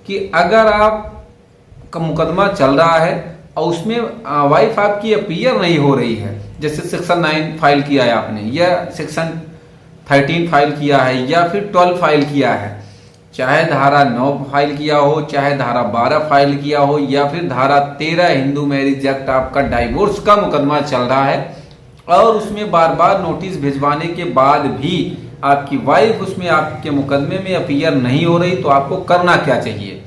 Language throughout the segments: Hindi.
कि अगर आप का मुकदमा चल रहा है और उसमें वाइफ आपकी अपीयर नहीं हो रही है, जैसे सेक्शन 9 फाइल किया है आपने, या सेक्शन 13 फाइल किया है, या फिर 12 फाइल किया है, चाहे धारा 9 फाइल किया हो, चाहे धारा 12 फाइल किया हो, या फिर धारा 13 हिंदू मैरिज एक्ट आपका डाइवोर्स का मुकदमा चल रहा है और उसमें बार बार नोटिस भिजवाने के बाद भी आपकी वाइफ उसमें आपके मुकदमे में अपीयर नहीं हो रही, तो आपको करना क्या चाहिए?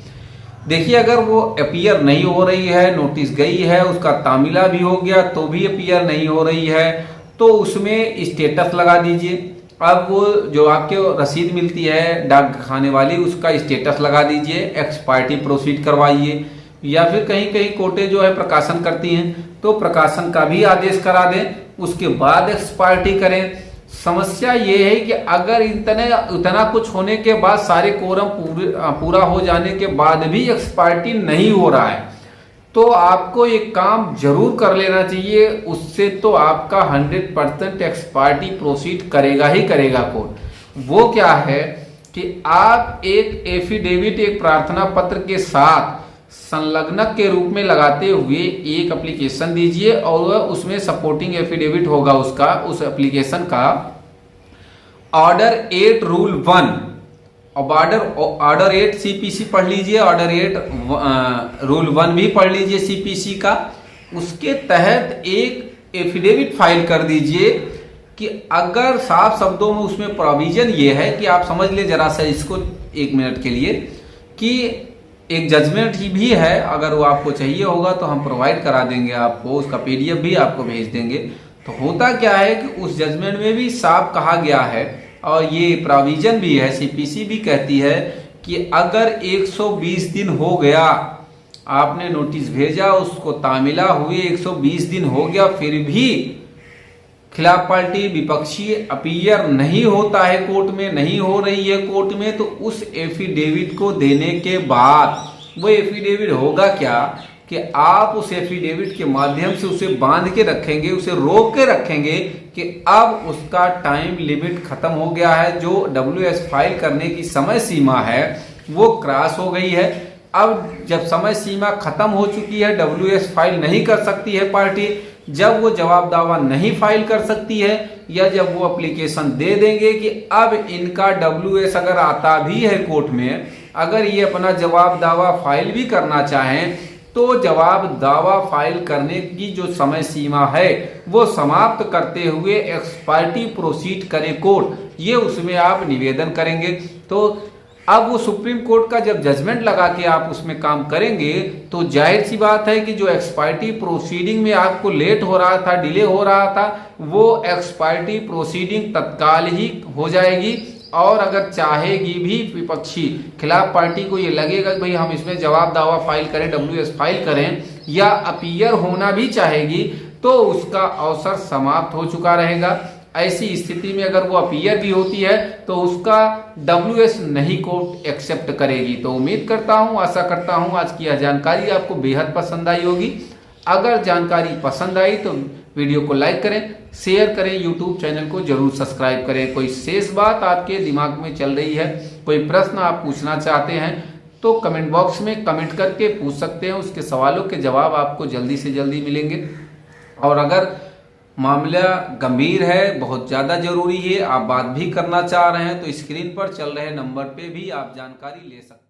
देखिए, अगर वो अपीयर नहीं हो रही है, नोटिस गई है, उसका तामीला भी हो गया तो भी अपीयर नहीं हो रही है, तो उसमें स्टेटस लगा दीजिए। अब वो जो आपके रसीद मिलती है डाक खाने वाली, उसका स्टेटस लगा दीजिए, एक्सपायर्टी प्रोसीड करवाइए, या फिर कहीं कहीं कोर्टें जो है प्रकाशन करती हैं तो प्रकाशन का भी आदेश करा दें, उसके बाद एक्सपायर्टी करें। समस्या ये है कि अगर इतना कुछ होने के बाद, सारे कोरम पूरा हो जाने के बाद भी एक्सपायर्टी नहीं हो रहा है, तो आपको एक काम जरूर कर लेना चाहिए। उससे तो आपका 100% एक्सपायर्टी प्रोसीड करेगा ही करेगा कोर्ट। वो क्या है कि आप एक एफिडेविट, एक प्रार्थना पत्र के साथ संलग्नक के रूप में लगाते हुए एक एप्लीकेशन दीजिए, और उसमें सपोर्टिंग एफिडेविट होगा उसका, उस एप्लीकेशन का ऑर्डर 8 रूल 1, ऑर्डर 8 सीपीसी पढ़ लीजिए, ऑर्डर 8 रूल 1 भी पढ़ लीजिए सीपीसी का। उसके तहत एक एफिडेविट फाइल कर दीजिए कि अगर साफ शब्दों में उसमें प्रोविजन ये है कि आप समझ ले जरा सा इसको 1 मिनट के लिए, कि एक जजमेंट ही भी है, अगर वो आपको चाहिए होगा तो हम प्रोवाइड करा देंगे आपको, उसका पीडीएफ भी आपको भेज देंगे। तो होता क्या है कि उस जजमेंट में भी साफ कहा गया है, और ये प्रोविजन भी है, सीपीसी भी कहती है कि अगर 120 दिन हो गया, आपने नोटिस भेजा, उसको तामीला हुए 120 दिन हो गया, फिर भी खिलाफ पार्टी विपक्षी अपीयर नहीं होता है कोर्ट में, नहीं हो रही है कोर्ट में, तो उस एफिडेविट को देने के बाद वो एफिडेविट होगा क्या कि आप उस एफिडेविट के माध्यम से उसे बांध के रखेंगे, उसे रोक के रखेंगे कि अब उसका टाइम लिमिट खत्म हो गया है, जो डब्ल्यूएस फाइल करने की समय सीमा है वो क्रॉस हो गई है। अब जब समय सीमा खत्म हो चुकी है, डब्ल्यूएस फाइल नहीं कर सकती है पार्टी, जब वो जवाब दावा नहीं फाइल कर सकती है, या जब वो एप्लीकेशन दे देंगे कि अब इनका डब्ल्यूएस अगर आता भी है कोर्ट में, अगर ये अपना जवाब दावा फाइल भी करना चाहें, तो जवाब दावा फाइल करने की जो समय सीमा है वो समाप्त करते हुए एक्सपायर्टी प्रोसीड करे कोर्ट, ये उसमें आप निवेदन करेंगे। तो अब वो सुप्रीम कोर्ट का जब जजमेंट लगा के आप उसमें काम करेंगे, तो जाहिर सी बात है कि जो एक्सपायर्टी प्रोसीडिंग में आपको लेट हो रहा था, डिले हो रहा था, वो एक्सपायर्टी प्रोसीडिंग तत्काल ही हो जाएगी। और अगर चाहेगी भी विपक्षी खिलाफ पार्टी को ये लगेगा कि भाई हम इसमें जवाब दावा फाइल करें, डब्ल्यूएस फाइल करें, या अपीयर होना भी चाहेगी, तो उसका अवसर समाप्त हो चुका रहेगा। ऐसी स्थिति में अगर वो अपीयर भी होती है तो उसका डब्ल्यूएस नहीं कोर्ट एक्सेप्ट करेगी। तो उम्मीद करता हूं, आशा करता हूं आज की यह जानकारी आपको बेहद पसंद आई होगी। अगर जानकारी पसंद आई तो वीडियो को लाइक करें, शेयर करें, यूट्यूब चैनल को जरूर सब्सक्राइब करें। कोई शेष बात आपके दिमाग में चल रही है, कोई प्रश्न आप पूछना चाहते हैं, तो कमेंट बॉक्स में कमेंट करके पूछ सकते हैं। उसके सवालों के जवाब आपको जल्दी से जल्दी मिलेंगे। और अगर मामला गंभीर है, बहुत ज़्यादा जरूरी है, आप बात भी करना चाह रहे हैं, तो स्क्रीन पर चल रहे नंबर पे भी आप जानकारी ले सकते हैं।